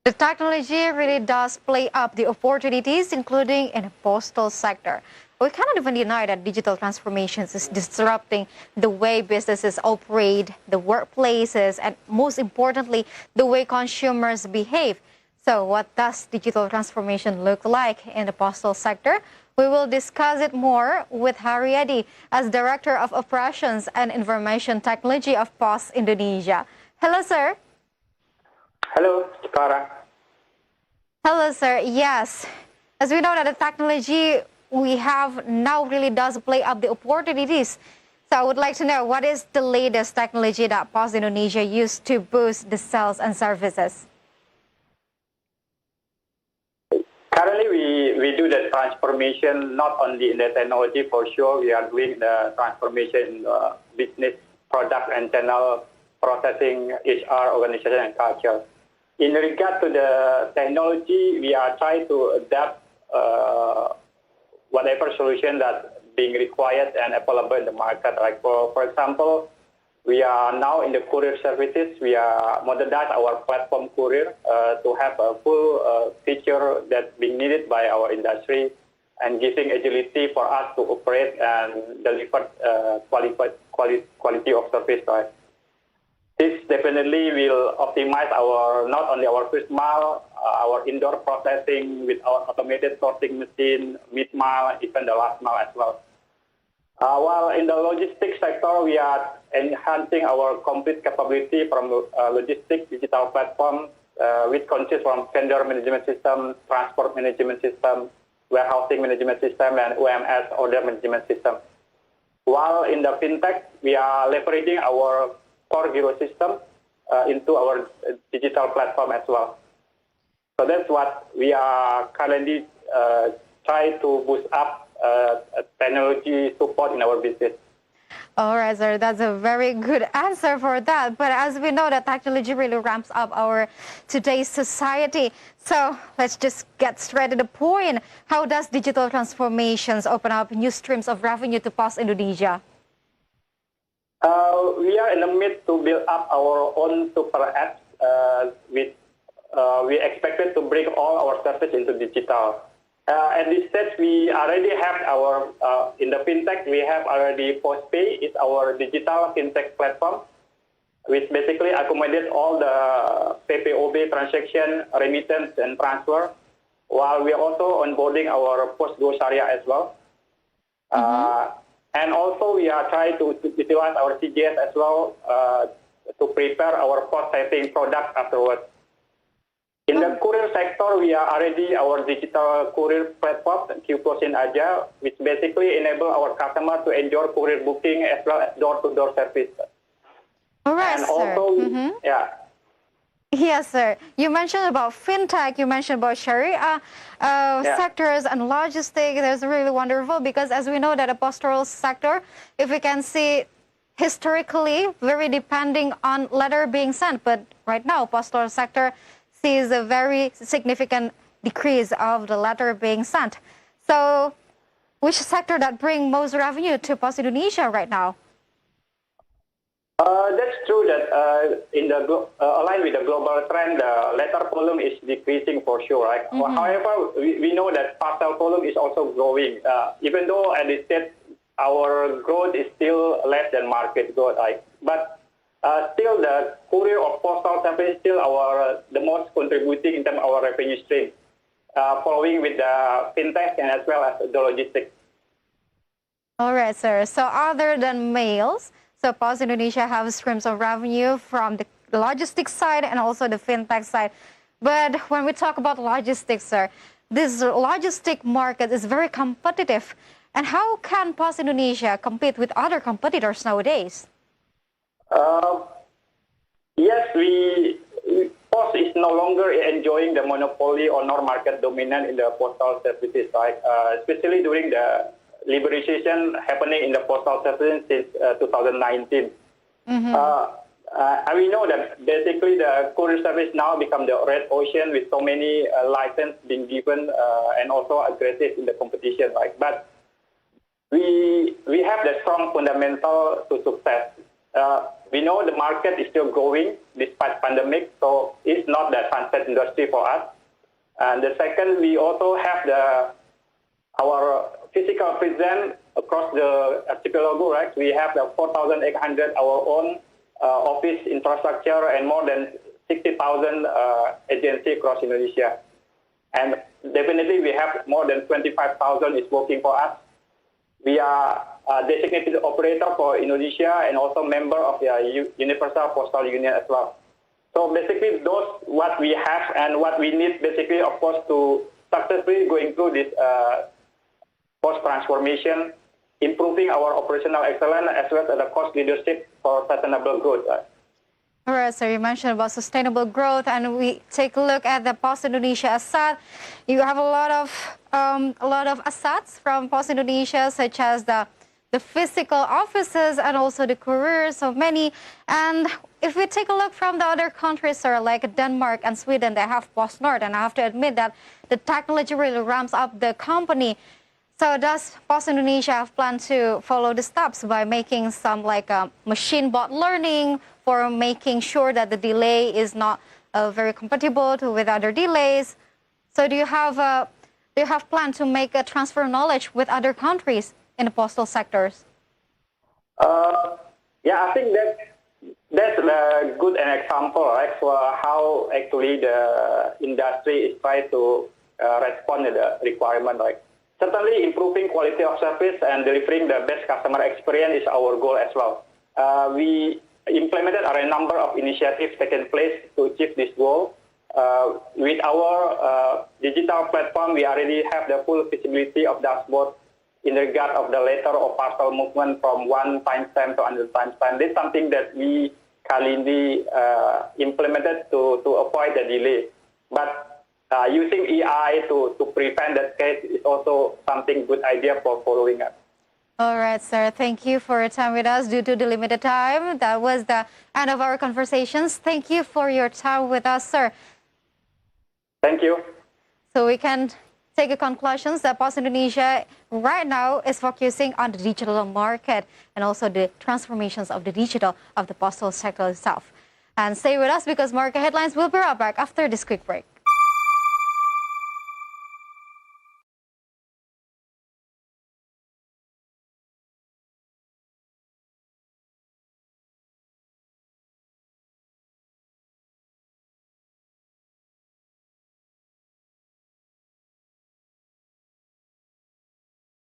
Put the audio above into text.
The technology really does play up the opportunities, including in the postal sector. We cannot even deny that digital transformations is disrupting the way businesses operate, the workplaces, and most importantly, the way consumers behave. So what does digital transformation look like in the postal sector? We will discuss it more with Haryadi as Director of Operations and Information Technology of Post Indonesia. Hello, sir. Hello, Kara. Hello, sir. Yes, as we know that the technology we have now really does play up the opportunities. So I would like to know, what is the latest technology that Post Indonesia used to boost the sales and services? Currently, we do the transformation not only in the technology, for sure. We are doing the transformation in business, product, and channel processing, HR, organization, and culture. In regard to the technology, we are trying to adapt whatever solution that's being required and available in the market. Like for example, we are now in the courier services. We are modernize our platform courier to have a full feature that's being needed by our industry and giving agility for us to operate and deliver quality of service. Right? This definitely will optimize our not only our first mile, our indoor processing with our automated sorting machine, mid mile, even the last mile as well. While in the logistics sector, we are enhancing our complete capability from logistics digital platform, which consists from vendor management system, transport management system, warehousing management system, and OMS order management system. While in the fintech, we are leveraging our core hero system into our digital platform as well. So that's what we are currently trying to boost up technology support in our business. All right, sir, that's a very good answer for that. But as we know, that technology really ramps up our today's society. So let's just get straight to the point. How does digital transformations open up new streams of revenue to Post Indonesia? We are in the midst to build up our own super apps. We expected to bring all our services into digital. At this stage, we already have our, in the fintech, we have already Postpay. It's our digital fintech platform, which basically accommodates all the PPOB transaction, remittance, and transfer, while we are also onboarding our Postgo Syariah as well. And also, we are trying to utilize our CGS as well to prepare our post-saving product afterwards. In the courier sector, we are already our digital courier platform, Q-Posin Aja, which basically enable our customer to enjoy courier booking as well as door-to-door service. All right, and sir. Also, yeah. Yes, sir. You mentioned about fintech, you mentioned about Sharia sectors and logistics. That's really wonderful because as we know that the postal sector, if we can see historically, very depending on letter being sent. But right now, postal sector sees a very significant decrease of the letter being sent. So which sector that bring most revenue to Post Indonesia right now? That's true that in the aligned with the global trend, the letter volume is decreasing for sure. Right? However, we know that parcel volume is also growing. Even though at this stage our growth is still less than market growth, right? But still the courier or postal service is still the most contributing in terms of our revenue stream, following with the fintech and as well as the logistics. All right, sir. So other than mails, so Post Indonesia have streams of revenue from the logistics side and also the fintech side. But when we talk about logistics, sir, this logistic market is very competitive. And how can Post Indonesia compete with other competitors nowadays? Yes, Post is no longer enjoying the monopoly or nor market dominant in the postal services, right? Especially during the liberalization happening in the postal services since 2019. We know that basically the courier service now become the red ocean with so many licenses being given and also aggressive in the competition, right? But we have the strong fundamental to success. we know the market is still growing despite pandemic, so it's not the sunset industry for us. And the second, we also have our physical presence across the archipelago, right? We have the 4,800 our own office infrastructure and more than 60,000 agencies across Indonesia. And definitely we have more than 25,000 is working for us. We are a designated operator for Indonesia and also member of the Universal Postal Union as well. So basically those what we have and what we need basically, of course, to successfully going through this post-transformation, improving our operational excellence as well as the cost leadership for sustainable growth. All right, so you mentioned about sustainable growth, and we take a look at the Pos Indonesia Asat. You have a lot of assets from Pos Indonesia, such as the physical offices and also the couriers, so many. And if we take a look from the other countries, sir, like Denmark and Sweden, they have PostNord, and I have to admit that the technology really ramps up the company. So does Pos Indonesia have planned to follow the steps by making some like machine bot learning for making sure that the delay is not very compatible with other delays? So do you have planned to make a transfer of knowledge with other countries in the postal sectors? Yeah, I think that's a good example, right, for how actually the industry is trying to respond to the requirement, right? Certainly, improving quality of service and delivering the best customer experience is our goal as well. We implemented a number of initiatives taken place to achieve this goal. With our digital platform, we already have the full visibility of dashboard in regard of the letter or parcel movement from one timestamp to another timestamp. This is something that we currently implemented to avoid the delay. But using AI to prevent that case is also something good idea for following up. All right, sir. Thank you for your time with us due to the limited time. That was the end of our conversations. Thank you for your time with us, sir. Thank you. So we can take a conclusion that Pos Indonesia right now is focusing on the digital market and also the transformations of the digital of the postal sector itself. And stay with us because market headlines will be right back after this quick break.